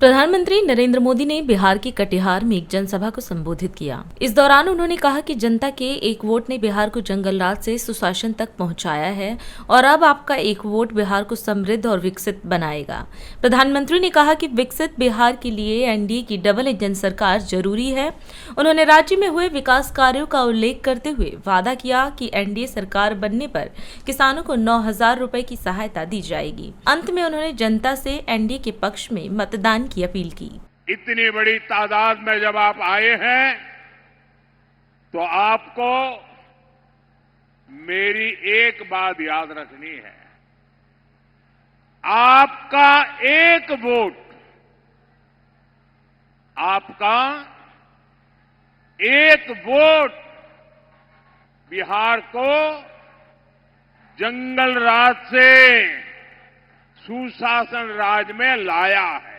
प्रधानमंत्री नरेंद्र मोदी ने बिहार के कटिहार में एक जनसभा को संबोधित किया। इस दौरान उन्होंने कहा कि जनता के एक वोट ने बिहार को जंगल राज से सुशासन तक पहुंचाया है और अब आपका एक वोट बिहार को समृद्ध और विकसित बनाएगा। प्रधानमंत्री ने कहा कि विकसित बिहार के लिए एनडीए की डबल इंजन सरकार जरूरी है। उन्होंने राज्य में हुए विकास कार्यों का उल्लेख करते हुए वादा किया कि एनडीए सरकार बनने पर किसानों को 9,000 रुपए की सहायता दी जाएगी। अंत में उन्होंने जनता से एनडीए के पक्ष में मतदान की अपील की। इतनी बड़ी तादाद में जब आप आए हैं तो आपको मेरी एक बात याद रखनी है। आपका एक वोट, आपका एक वोट बिहार को जंगल राज से सुशासन राज में लाया है।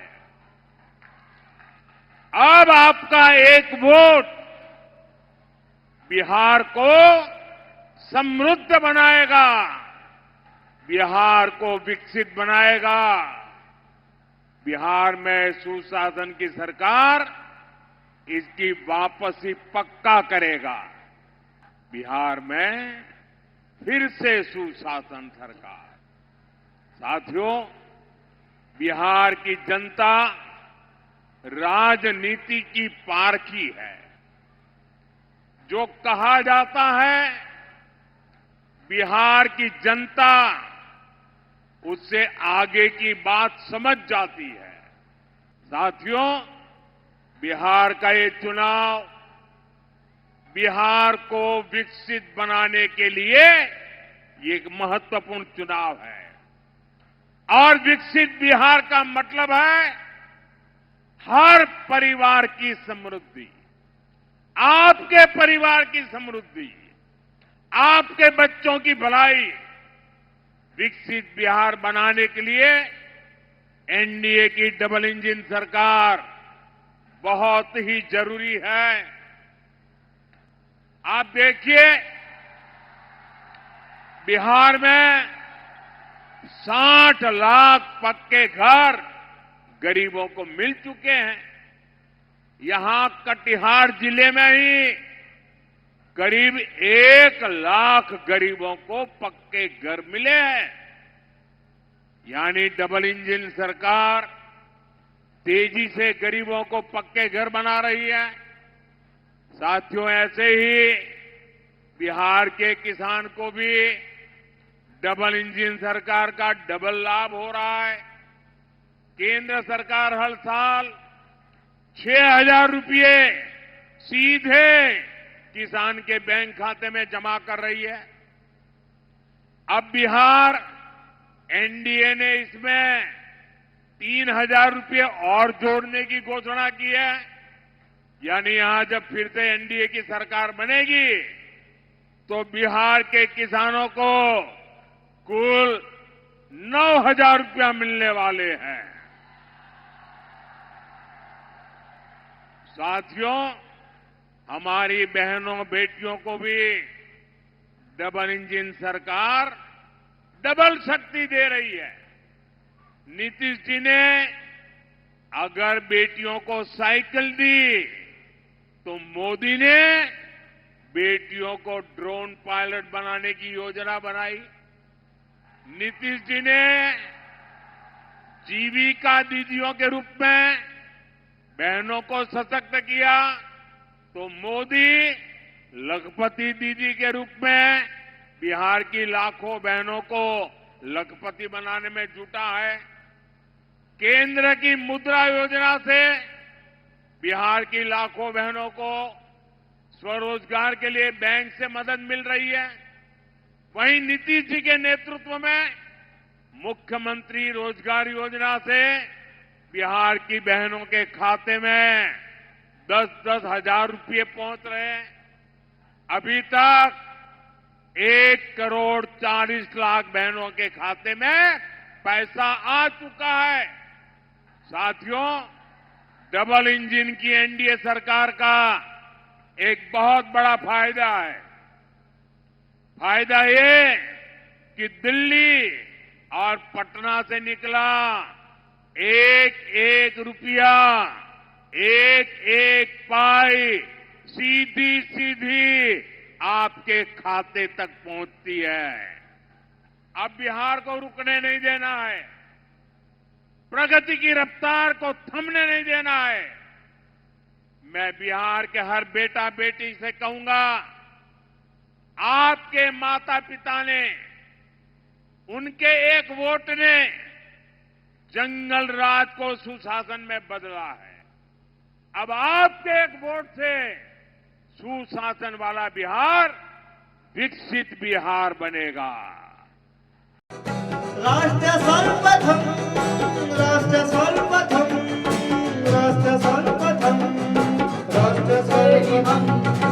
अब आपका एक वोट बिहार को समृद्ध बनाएगा, बिहार को विकसित बनाएगा। बिहार में सुशासन की सरकार इसकी वापसी पक्का करेगा। बिहार में फिर से सुशासन सरकार। साथियों, बिहार की जनता राजनीति की पारखी है। जो कहा जाता है बिहार की जनता उससे आगे की बात समझ जाती है। साथियों, बिहार का ये चुनाव बिहार को विकसित बनाने के लिए ये एक महत्वपूर्ण चुनाव है। और विकसित बिहार का मतलब है हर परिवार की समृद्धि, आपके परिवार की समृद्धि, आपके बच्चों की भलाई। विकसित बिहार बनाने के लिए एनडीए की डबल इंजन सरकार बहुत ही जरूरी है। आप देखिए, बिहार में 60 लाख पक्के घर गरीबों को मिल चुके हैं। यहां कटिहार जिले में ही करीब 1 लाख गरीबों को पक्के घर मिले हैं। यानी डबल इंजन सरकार तेजी से गरीबों को पक्के घर बना रही है। साथियों, ऐसे ही बिहार के किसान को भी डबल इंजन सरकार का डबल लाभ हो रहा है। केंद्र सरकार हर साल 6,000 रुपये सीधे किसान के बैंक खाते में जमा कर रही है। अब बिहार एनडीए ने इसमें 3,000 रुपये और जोड़ने की घोषणा की है। यानी यहां जब फिर से एनडीए की सरकार बनेगी तो बिहार के किसानों को कुल 9,000 रुपया मिलने वाले हैं। साथियों, हमारी बहनों बेटियों को भी डबल इंजन सरकार डबल शक्ति दे रही है। नीतीश जी ने अगर बेटियों को साइकिल दी तो मोदी ने बेटियों को ड्रोन पायलट बनाने की योजना बनाई। नीतीश जी ने जीविका दीदियों के रूप में बहनों को सशक्त किया तो मोदी लखपति दीदी के रूप में बिहार की लाखों बहनों को लखपति बनाने में जुटा है। केंद्र की मुद्रा योजना से बिहार की लाखों बहनों को स्वरोजगार के लिए बैंक से मदद मिल रही है। वहीं नीतीश जी के नेतृत्व में मुख्यमंत्री रोजगार योजना से बिहार की बहनों के खाते में 10-10 हजार रुपये पहुंच रहे हैं। अभी तक 1,40,00,000 बहनों के खाते में पैसा आ चुका है। साथियों, डबल इंजन की एनडीए सरकार का एक बहुत बड़ा फायदा है। फायदा ये कि दिल्ली और पटना से निकला एक एक रुपया, एक एक पाई सीधी सीधी आपके खाते तक पहुंचती है। अब बिहार को रुकने नहीं देना है, प्रगति की रफ्तार को थमने नहीं देना है। मैं बिहार के हर बेटा बेटी से कहूंगा, आपके माता पिता ने, उनके एक वोट ने जंगल राज को सुशासन में बदला है। अब आपके एक वोट से सुशासन वाला बिहार विकसित बिहार बनेगा। राष्ट्र सर्वप्रथम, राष्ट्र सर्वप्रथम, राष्ट्र सर्वप्रथम, राष्ट्र सर्वप्रथम।